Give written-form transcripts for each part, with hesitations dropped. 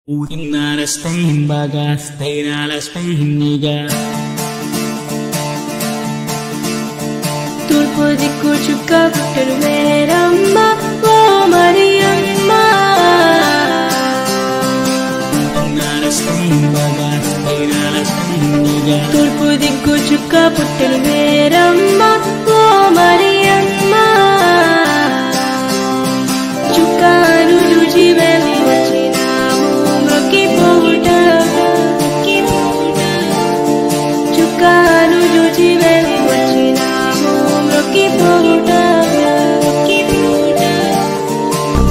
Inna Spain bagas, Taina la Spain niga. Turpo di kuchuka putter meramma, o Mariamma. Inna Spain bagas, Taina la Spain niga. Turpo di kuchuka putter meramma, o Mariamma. Chukanu juji beli wachina. Chukanu juji beli wachina mroki pouta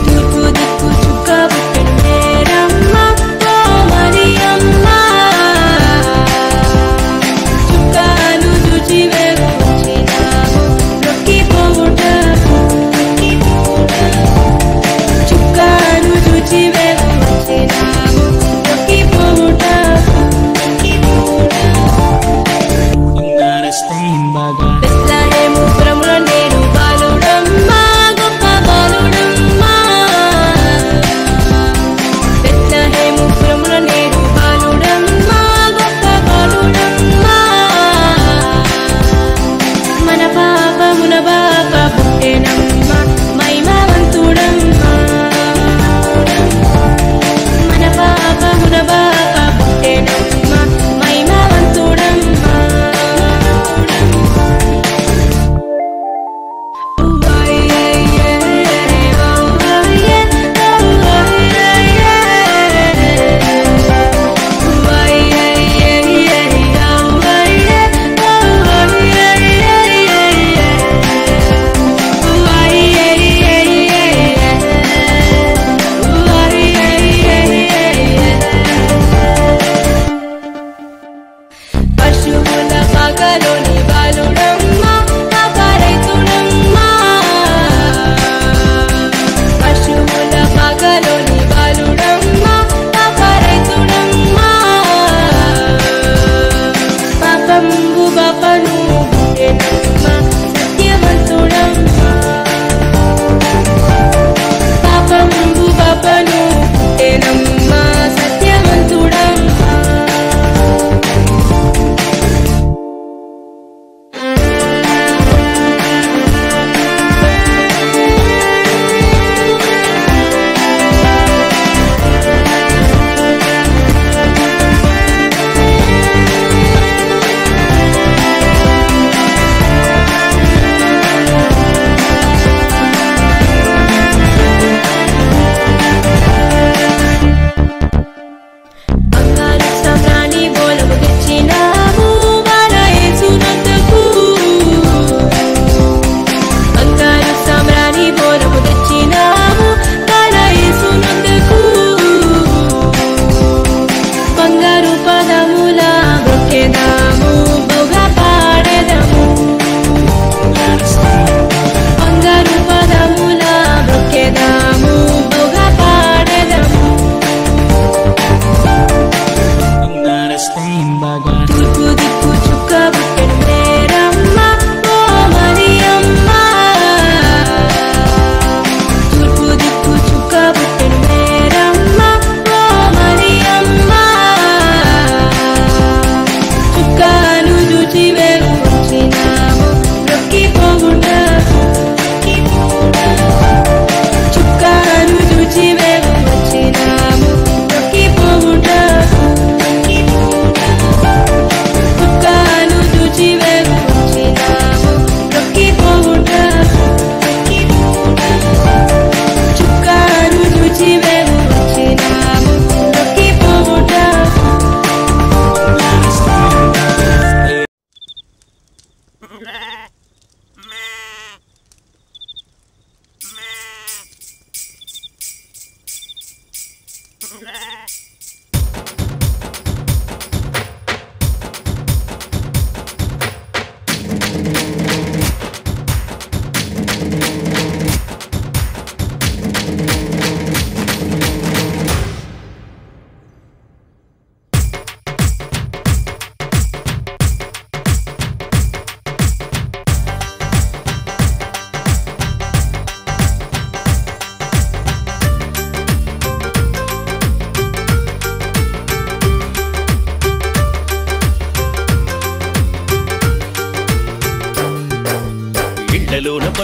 turpu dikku chuka putter meramma o Mariamma chukanu juji beli wachina mroki pouta chukanu juji beli wachina mroki pouta Spain bagas. Bethlehem Pramula Neru Baludamma Goppa Baludamma Bethlehem Pramula Neru Baludamma Goppa Baludamma Mana Papa Muna Baba Puttenamma Maima Vantudamma Mana Papa Muna Baba Puttenamma Maima Vantudamma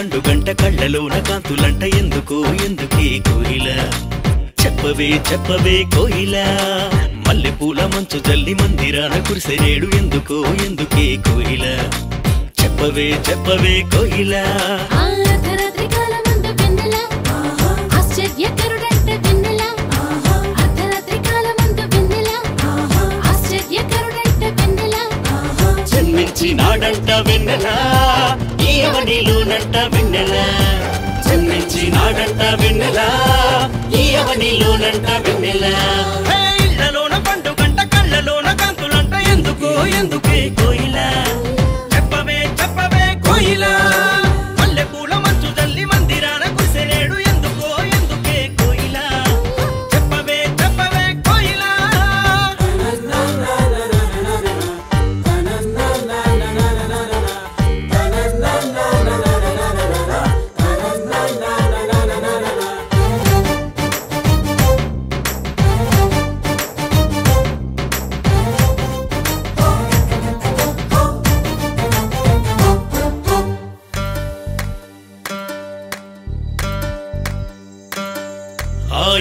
పండుగంట కళ్ళలోన కాంతులంట ఎందుకో ఎందుకే కోయిల చెప్పవే చెప్పవే కోయిల మల్లెపూల మంచు జల్లి మందిరాన కురిసెనేడు ఎందుకో ఎందుకే కోయిల చెప్పవే చెప్పవే కోయిల జన్మించినాడంట వెన్నెల ఈ అవనిలోనంట వెన్నెల జన్మించినాడంట వెన్నెల ఈ అవనిలోనంట వెన్నెల ఇళ్ళలోన పండుగంట కళ్ళలోన కాంతులంట ఎందుకో ఎందుకే కోయిల చెప్పవే చెప్పవే కోయిల మల్లెపూల మంచు జల్లి మందిరాన కురిసెనేడు ఎందుకో ఎందుకే కోయిల చెప్పవే చెప్పవే కోయిల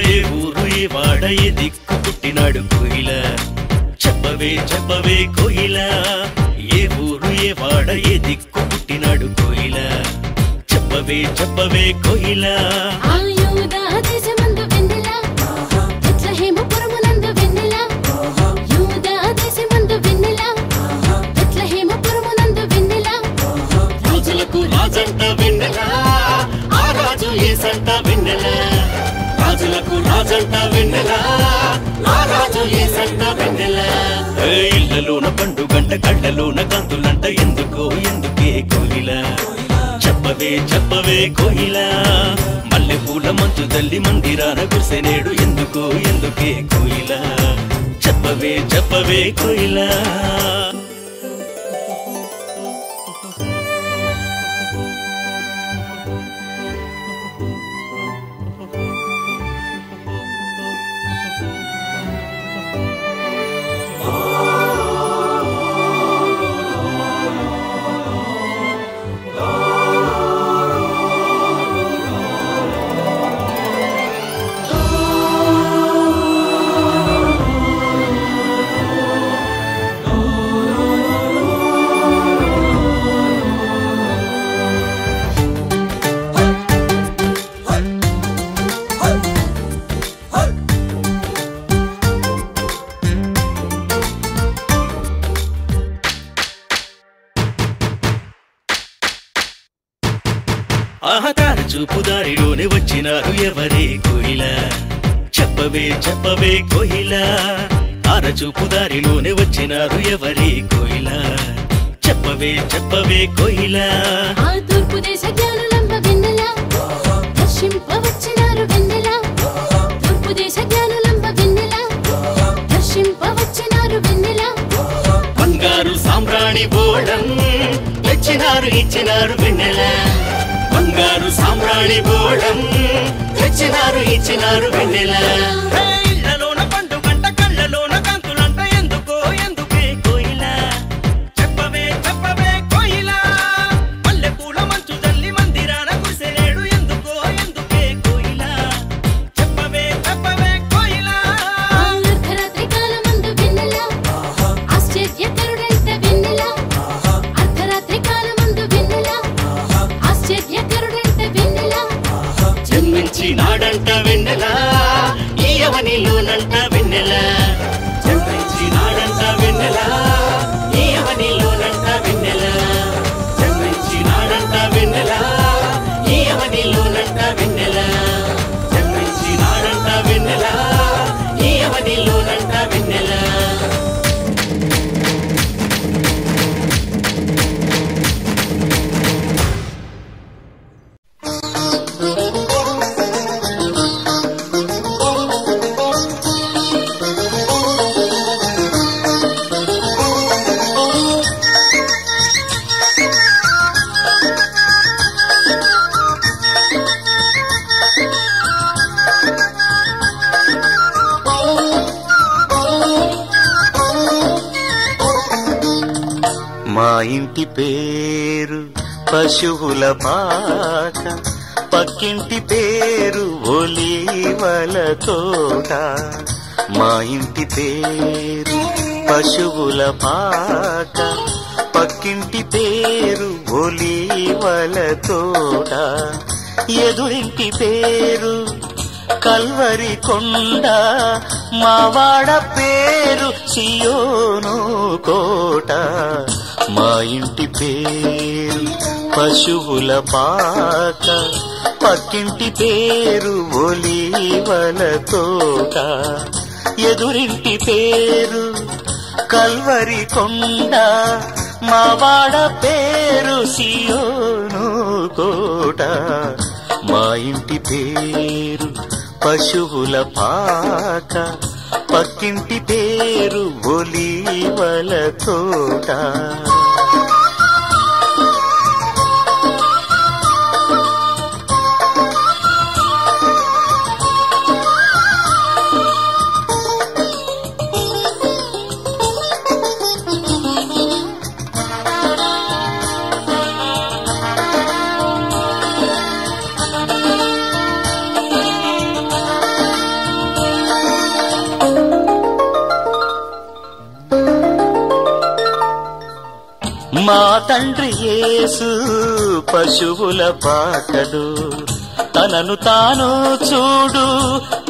ఏ ఊరు ఏ వాడ ఏ దిక్కు పుట్టినాడు కోయిల చెప్పవే చెప్పవే కోయిల ఏ ఊరు ఏ వాడ ఏ దిక్కు పుట్టినాడు కోయిల చెప్పవే చెప్పవే కోయిల రాజులకు రాజంట వెన్నెల ఆ రాజు ఏసంట వెన్నెల రాజులకు రాజంట వెన్నెల ఆ రాజు ఏసంట వెన్నెల ఇళ్ళలోన పండుగంట కళ్ళలోన కాంతులంట ఎందుకో ఎందుకే కోయిల చెప్పవే చెప్పవే కోయిల మల్లెపూల మంచు జల్లి మందిరాన కురిసెనేడు ఎందుకో ఎందుకే కోయిల చెప్పవే చెప్పవే కోయిల ఆహతార చూపు దారిలోనే వచ్చినారు ఎవరే కోయిల చెప్పవే చెప్పవే కోయిల ఆర చూపు దారిలోనే వచ్చినారు ఎవరే కోయిల చెప్పవే చెప్పవే కోయిల తూర్పు దేశ జ్ఞానులంబ వెన్నెల దర్శింపవచ్చినారు వెన్నెల తూర్పు దేశ జ్ఞానులంబ వెన్నెల దర్శింపవచ్చినారు వెన్నెల బంగారు సామ్రాణి బోళం తెచ్చినారు ఇచ్చినారు వెన్నెల బంగారు సామ్రాణి బోళం తెచ్చినారు ఇచ్చినారు వెన్నెల ఇళ్ళలోన పండుగంట కళ్ళలోన కాంతులంట ఎందుకో ఎందుకే కోయిల చెప్పవే చెప్పవే కోయిల మల్లెపూల మంచు జల్లి మందిరాన కురిసెనేడు ఎందుకో ఎందుకే కోయిల చెప్పవే చెప్పవే కోయిల అర్ధరాత్రి కాలమందు వెన్నెల ఆశ్చర్యకరుడంట వెన్నెల అర్ధరాత్రి కాలమందు వెన్నెల ఆశ్చర్యకరుడంట వెన్నెల జన్మించినాడంట వెన్నెల ఈ అవనిలోనంట వెన్నెల జన్మించినాడంట వెన్నెల ఈ అవనిలోనంట వెన్నెల జన్మించినాడంట వెన్నెల ఈ అవనిలోనంట వెన్నెల జన్మించినాడంట వెన్నెల ఈ అవనిలోనంట వెన్నెల మా ఇంటి పేరు పశువుల పాక పక్కింటి పేరు ఒలీవల తోట మా ఇంటి పేరు పశువుల పాక పక్కింటి పేరు ఒలీవల తోట ఎదురింటి పేరు కల్వరి కొండ మావాడ పేరు సియోను కోట మా ఇంటి పేరు పశువుల పాక పక్కింటి పేరు ఒలీవల తోట ఎదురింటి పేరు కల్వరి కొండ మావాడ పేరు సియోను కోట మా ఇంటి పేరు పశువుల పాక పక్కింటి పేరు ఒలీవల తోట మా తండ్రి యేసు పశువుల పాకడు తనను తాను చూడు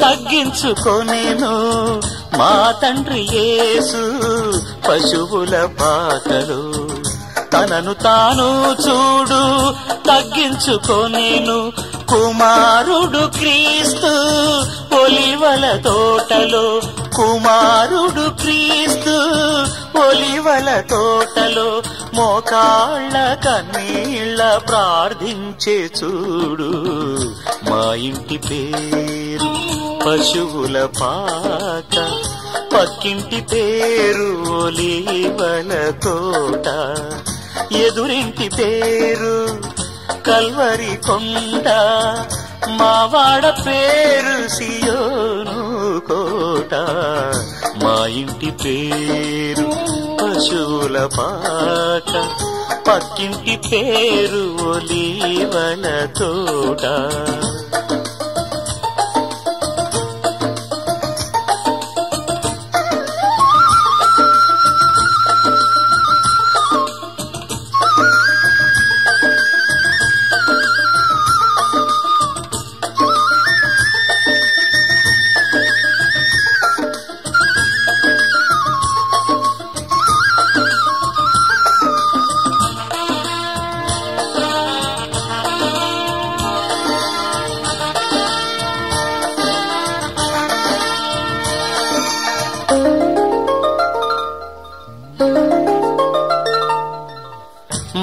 తగ్గించుకొనెను మా తండ్రి యేసు పశువుల పాకడు తనను తాను చూడు తగ్గించుకొనెను కుమారుడు క్రీస్తు ఒలీవల తోటలో కుమారుడు క్రీస్తు ఒలీవల తోటలో మోకాళ్ళ కన్నీళ్ళ ప్రార్థించే చూడు మా ఇంటి పేరు పశువుల పాక పక్కింటి పేరు ఒలీవల తోట ఎదురింటి పేరు కల్వరి కొండ మావాడ పేరు సియోను కోట మా ఇంటి పేరు పశువుల పాక పక్కింటి పేరు ఒలీవల తోట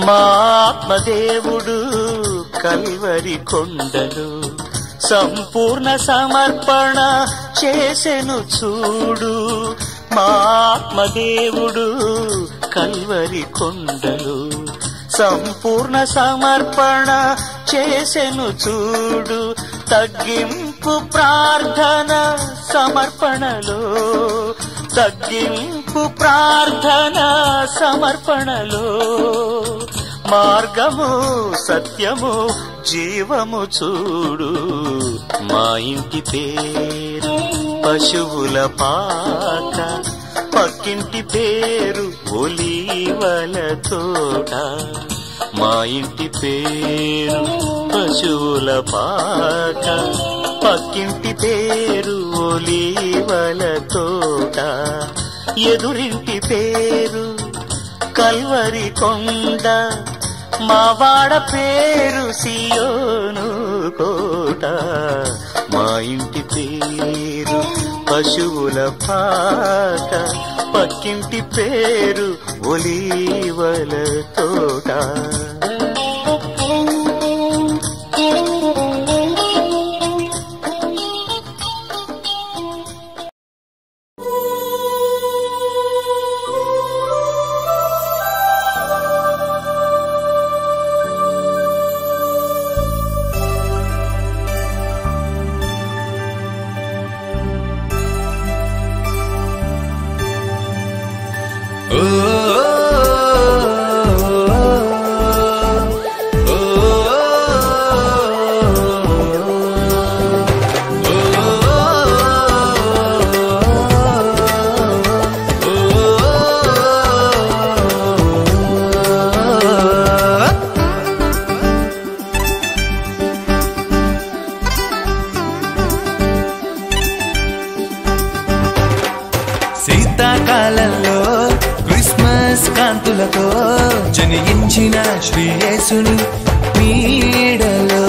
మా ఆత్మదేవుడు కల్వరి కొండలు సంపూర్ణ సమర్పణ చేసెను చూడు మా ఆత్మదేవుడు కల్వరి కొండలు సంపూర్ణ సమర్పణ చేసెను చూడు తగ్గింపు ప్రార్థన సమర్పణలో తగ్గింపు ప్రార్థన సమర్పణలో మార్గము సత్యము జీవము చూడు మా ఇంటి పేరు పశువుల పాక పక్కింటి పేరు ఒలీవల తోట మా ఇంటి పేరు పశువుల పాక పక్కింటి పేరు ఒలీవల తోట ఎదురింటి పేరు కల్వరి కొండ మావాడ పేరు సియోను కోట మా ఇంటి పేరు పశువుల పాక పక్కింటి పేరు ఒలీవల తోట శీతాకాలంలో క్రిస్మస్ కాంతులతో జనించిన శ్రీ యేసుని నీడలో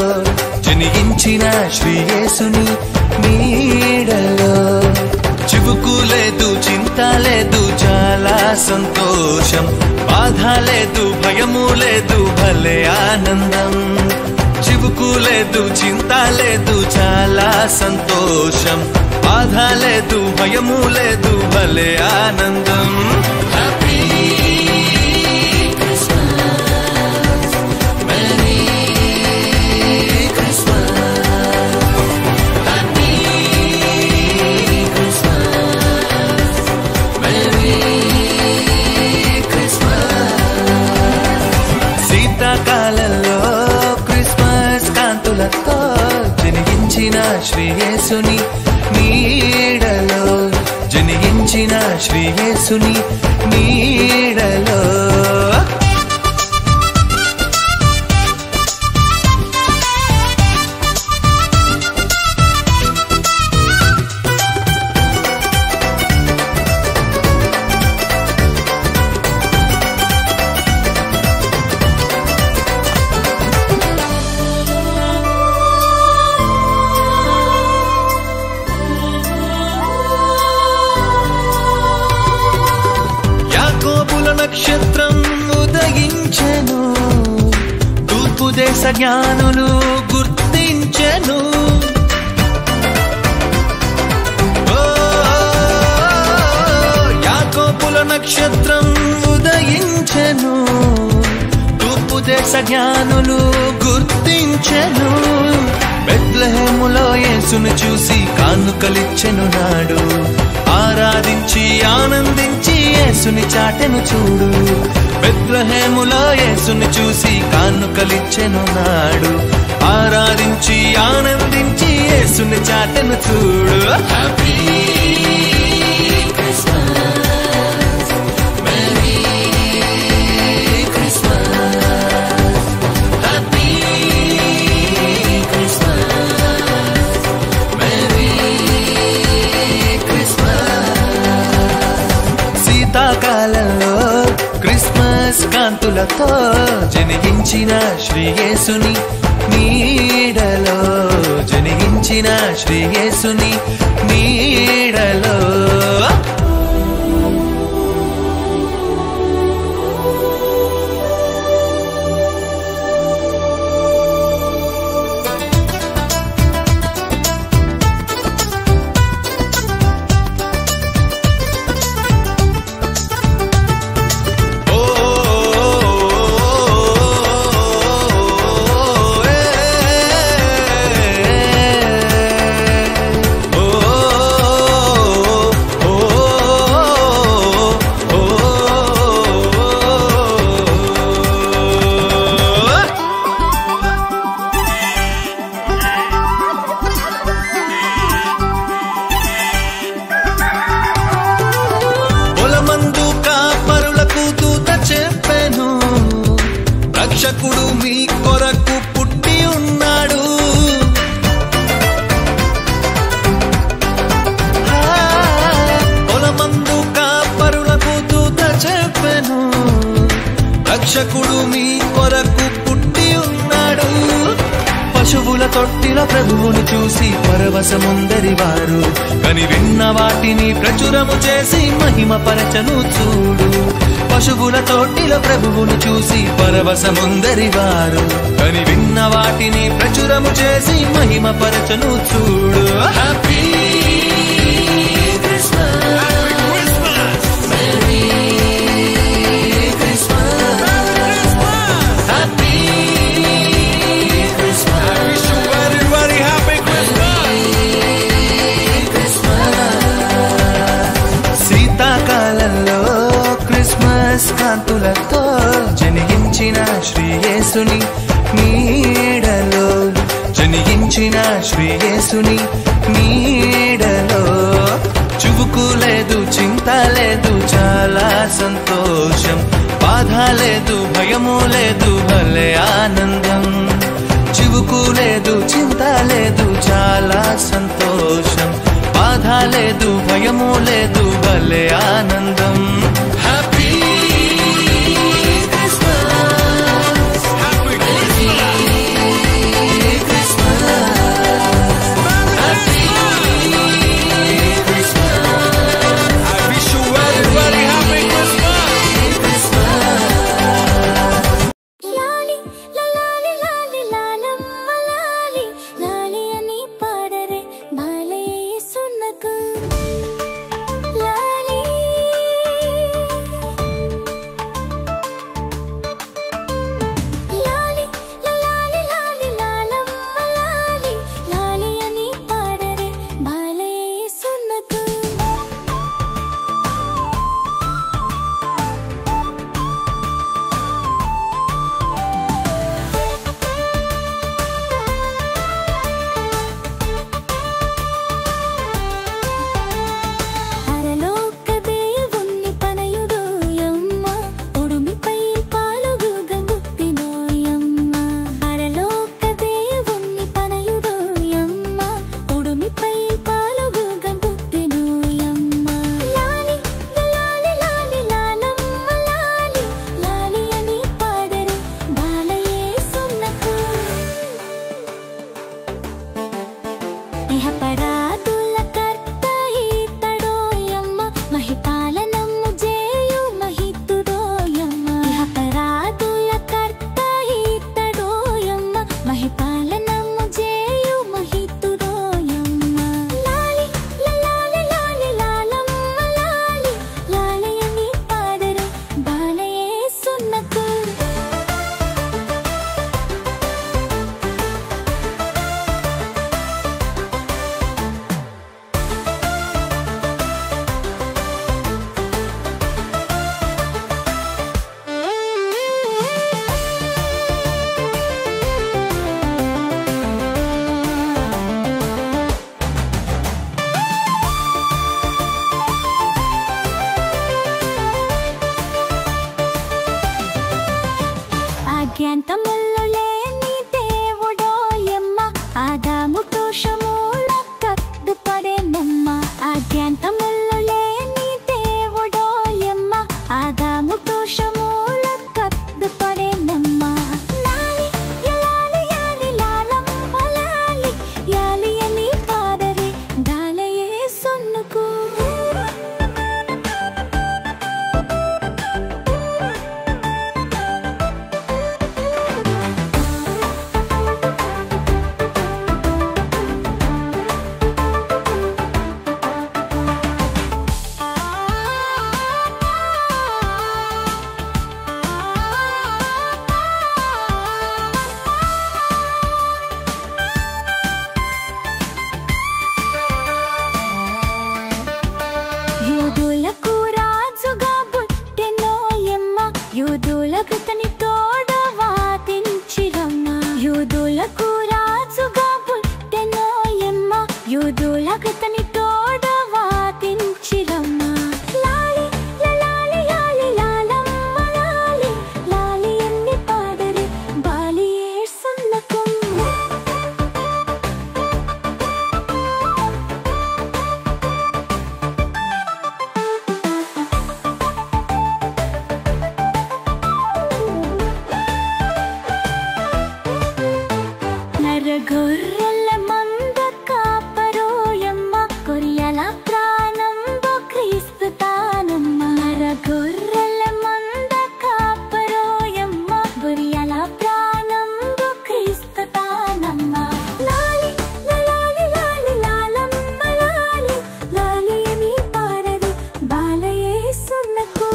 జనించిన శ్రీ యేసుని నీడలో చివుకు లేదు చింత లేదు చాలా సంతోషం బాధ లేదు భయము లేదు భలే ఆనందం చివుకు లేదు చింత లేదు చాలా సంతోషం బాధ లేదు భయము లేదు భలే ఆనందం హ్యాపీ క్రిస్మస్ మెరీ శీతాకాలంలో క్రిస్మస్ కాంతులతో జనించిన శ్రీ యేసుని నీడలో జనించిన శ్రీ యేసుని నీడలో నక్షత్రం ఉదయించెను తూర్పు దేశ జ్ఞానులు గుర్తించెను యాకోబుల నక్షత్రం ఉదయించెను తూర్పు దేశ జ్ఞానులు గుర్తించెను బెత్లెహేములో యేసును చూసి కానుకలిచ్చెను నాడు ఆరాధించి ఆనందించి యేసుని చాటెను చూడు బెత్లెహేములో యేసుని చూసి కానుకలిచ్చెను నాడు ఆరాధించి ఆనందించి యేసుని చాటెను చూడు happy Christmas merry Christmas happy Christmas merry శీతాకాలంలో క్రిస్మస్ కాంతులతో జనించిన శ్రీ యేసుని నీడలో జనించిన శ్రీ యేసుని నీడలో రక్షకుడు మీ కొరకు పుట్టి ఉన్నాడు పొలమందు కాపరులకు దూత చెప్పెను రక్షకుడు మీ కొరకు పుట్టి ఉన్నాడు పశువుల తొట్టిలో ప్రభువును చూసి పరవశముందరి వారు కని విన్న వాటిని ప్రచురము చేసి మహిమ పరచను చూడు పశువుల తొట్టిలో ప్రభువును చూసి పరవశముందరి వారు కని విన్న వాటిని ప్రచురము చేసి మహిమ పరచను చూడు హ్యాపీ శీతాకాలంలో క్రిస్మస్ కాంతులతో జనించిన శ్రీ యేసుని నీడలో జనించిన శ్రీ యేసుని నీడలో చువుకు లేదు చింత లేదు చాలా సంతోషం బాధ లేదు భయము లేదు భలే ఆనందం చివుకు లేదు చింత లేదు చాలా సంతోషం బాధ లేదు భయము లేదు భలే ఆనందం ఆద్యంతములు లేని దేవుడోయమ్మ ఆదాము దోషములకు పడేనమ్మ ఆద్యంతములు లేని దేవుడోయమ్మ ఆదాము దోషములకు పడేనమ్మ లాలి యాలి యాలి లాలమ్మ లాలి యాలి అని పాడరే దాలయే సొన్నుకు యూదులకు రాజుగా పుట్టెనోయమ్మ యూదులకు తని తోడవాదించిరమ్మ యూదులకు రాజుగా పుట్టెనోయమ్మ యూదులకు తని తోడవాదించిరమ్మ లాలి లాలి యాలి లాలమ్మ లాలి లాలి ఎన్ని పాడరే బాలి ఏడ్సన్నకు గొర్రెల మంద కాపరోయమ్మ గొర్రెల ప్రాణంబు క్రీస్తు తానమ్మ గొర్రెల మంద కాపరోయమ్మ గొర్రెల ప్రాణంబు క్రీస్తు తానమ్మ లాలి లాలి లాలి లాలమ్మ లాలి లాలి అని పాడరు బాలయేసునకు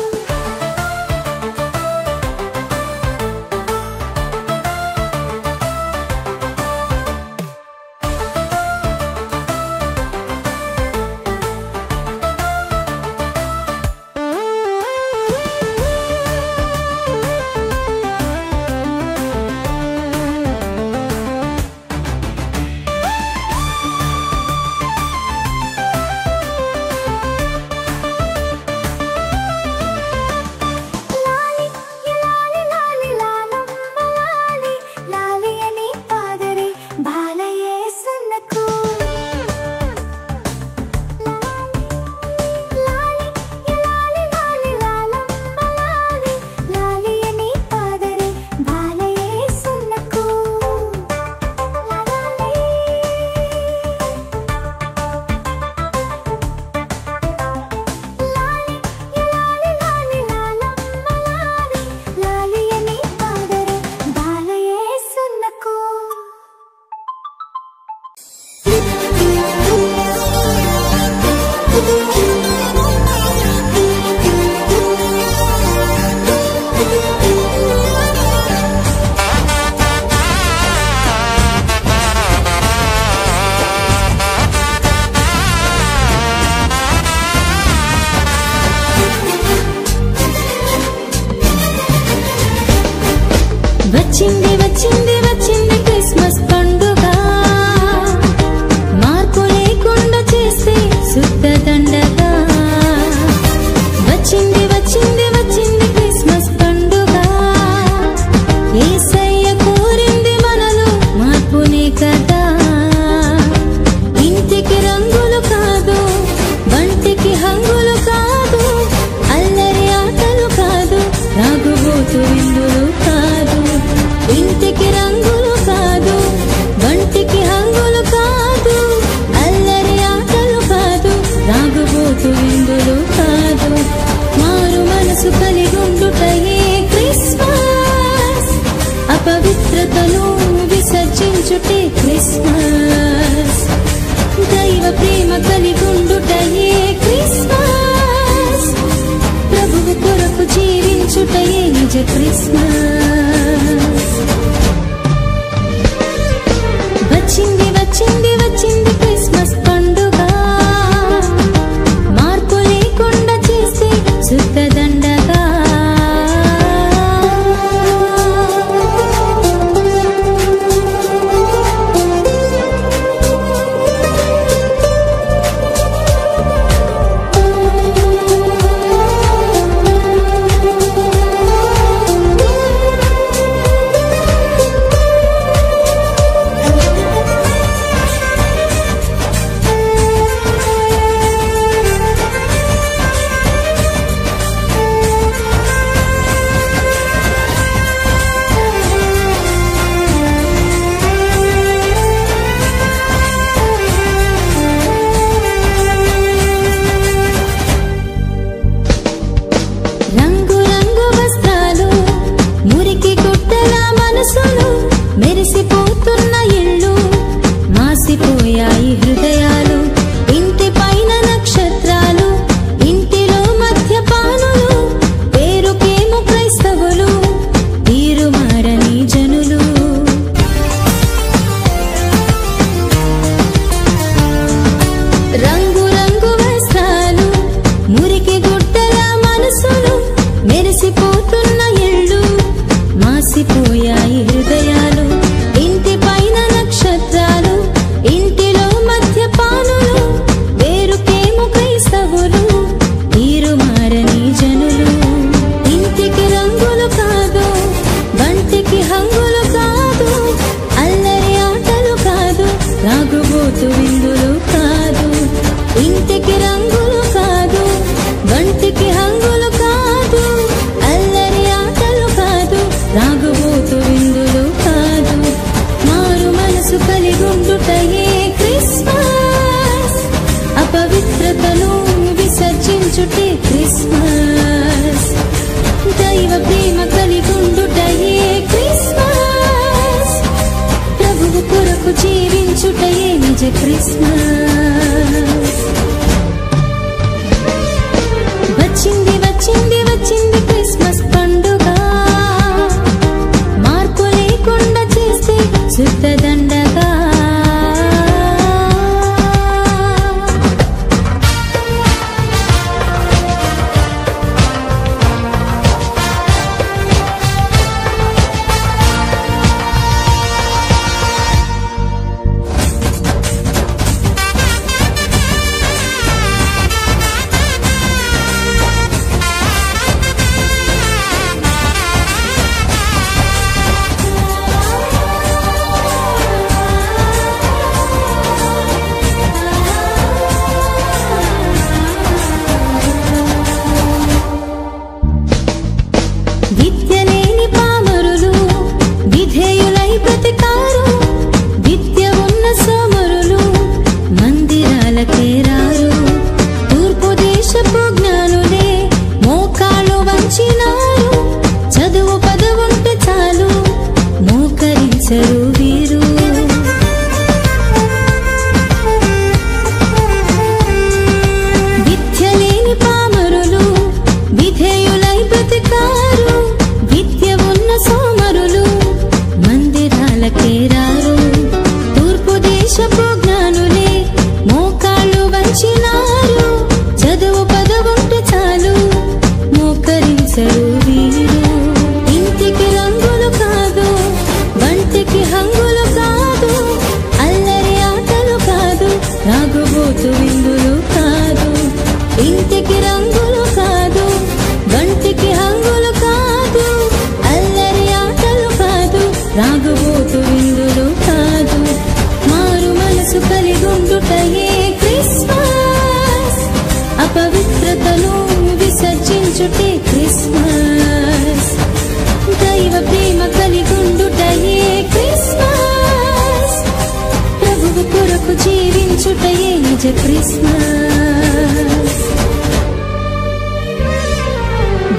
లాలి లాలి లాలి లాలమ్మ లాలి లాలి అని పాడరే బాలయేసునకు లాలి లాలి లాలి లాలమ్మ లాలి లాలి అని పాడరే బాలయేసునకు లాలి లాలి లాలి లాలమ్మ లాలి లాలి అని పాడరే బాలయేసునకు వచ్చింది వచ్చింది వచ్చింది క్రిస్మస్ పండుగ మార్పు లేకుండా చేస్తే శుద్ధ దండగా వచ్చింది వచ్చింది వచ్చింది క్రిస్మస్ పండుగ యేసయ్య కోరింది మనలో మార్పునే కదా ఇంటికి రంగులు కాదు వంటికి హంగులు కాదు అల్లరి ఆటలు కాదు రాగుబోతు విందులు కాదు ఇంటికి రంగులు కాదు వంటికి హంగులు కాదు అల్లరి ఆటలు కాదు రాగుబోతు విందులు కాదు మారు మనసు కలిగుండుటయే క్రిస్మస్ అపవిత్రతను విసర్జించుటే క్రిస్మస్ దైవ ప్రేమ కలిగుండుటయే క్రిస్మస్ ప్రభువు కొరకు జీవించుటయే నిజ క్రిస్మస్ వచ్చింది వచ్చింది వచ్చింది క్రిస్మస్ పండుగ మార్పు లేకుండా చేస్తే శుద్ధ దండగా క్రిస్మస్. వచ్చింది వచ్చింది వచ్చింది క్రిస్మస్ పండుగ, మార్పు లేకుండా చేస్తే శుద్ధదండగా. విసర్జించుటే క్రిస్మస్, దైవ ప్రేమ కలిగుండుటయే క్రిస్మస్, ప్రభువు కొరకు జీవించుటయే నిజ క్రిస్మస్.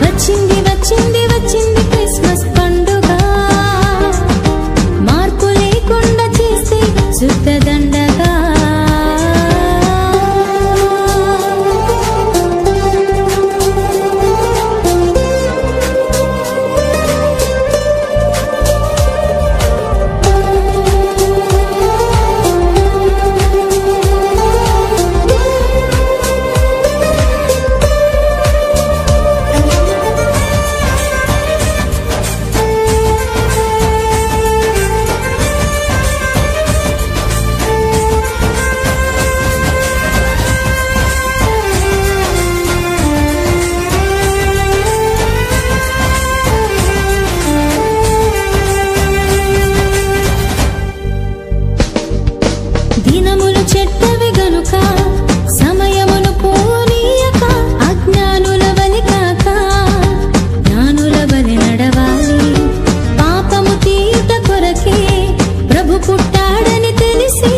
వచ్చింది వచ్చింది వచ్చింది క్రిస్మస్ పండుగ, మార్పు లేకుండా చేస్తే శుద్ధదండగా. దినములు చెడ్డవి గనుక సమయమును పోనీయక, అజ్ఞానుల వలె కాక జ్ఞానుల వలె నడవాలి. పాపము తీయుట కొరకే ప్రభు పుట్టాడని తెలిసి,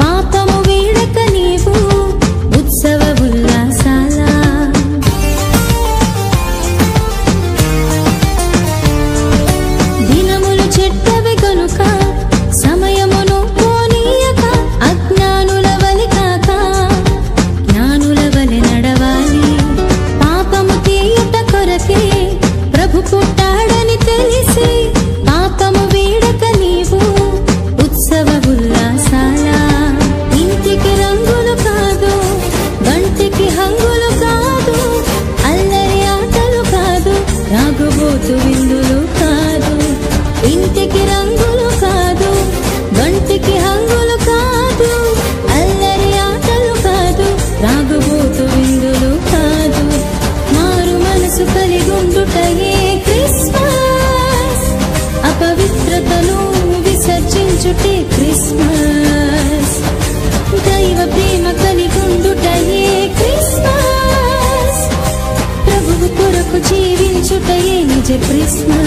పాపము వీడక నీవు ఉత్సవ ఉల్లాసాల. దినములు చెడ్డవి గనుక సమయమును పోనీయక, అజ్ఞానుల వలె కాక జ్ఞానుల వలె నడవాలి. పాపము తీయుట కొరకే ప్రభు పుట్టాడని తెలిసి, పాపము వీడక నీవు ఉత్సవ ఉల్లాసాల. ఇంటికి రంగులు కాదు, గంటికి హంగులు కాదు, అల్లరి ఆటలు కాదు, రాగుబోతు విందులు కాదు. ఇంటికి రంగులు కాదు, గంటికి హంగులు కాదు, అల్లరి ఆటలు కాదు, రాగుబోతు విందులు కాదు. మారు మనసు కలిగుండుటయే క్రిస్మస్, అపవిత్రతను విసర్జించుటే క్రిస్మస్, దైవ ప్రేమ కలిగుండుటయే క్రిస్మస్, ప్రభువు కొరకు జీవించుటయే నిజ క్రిస్మస్.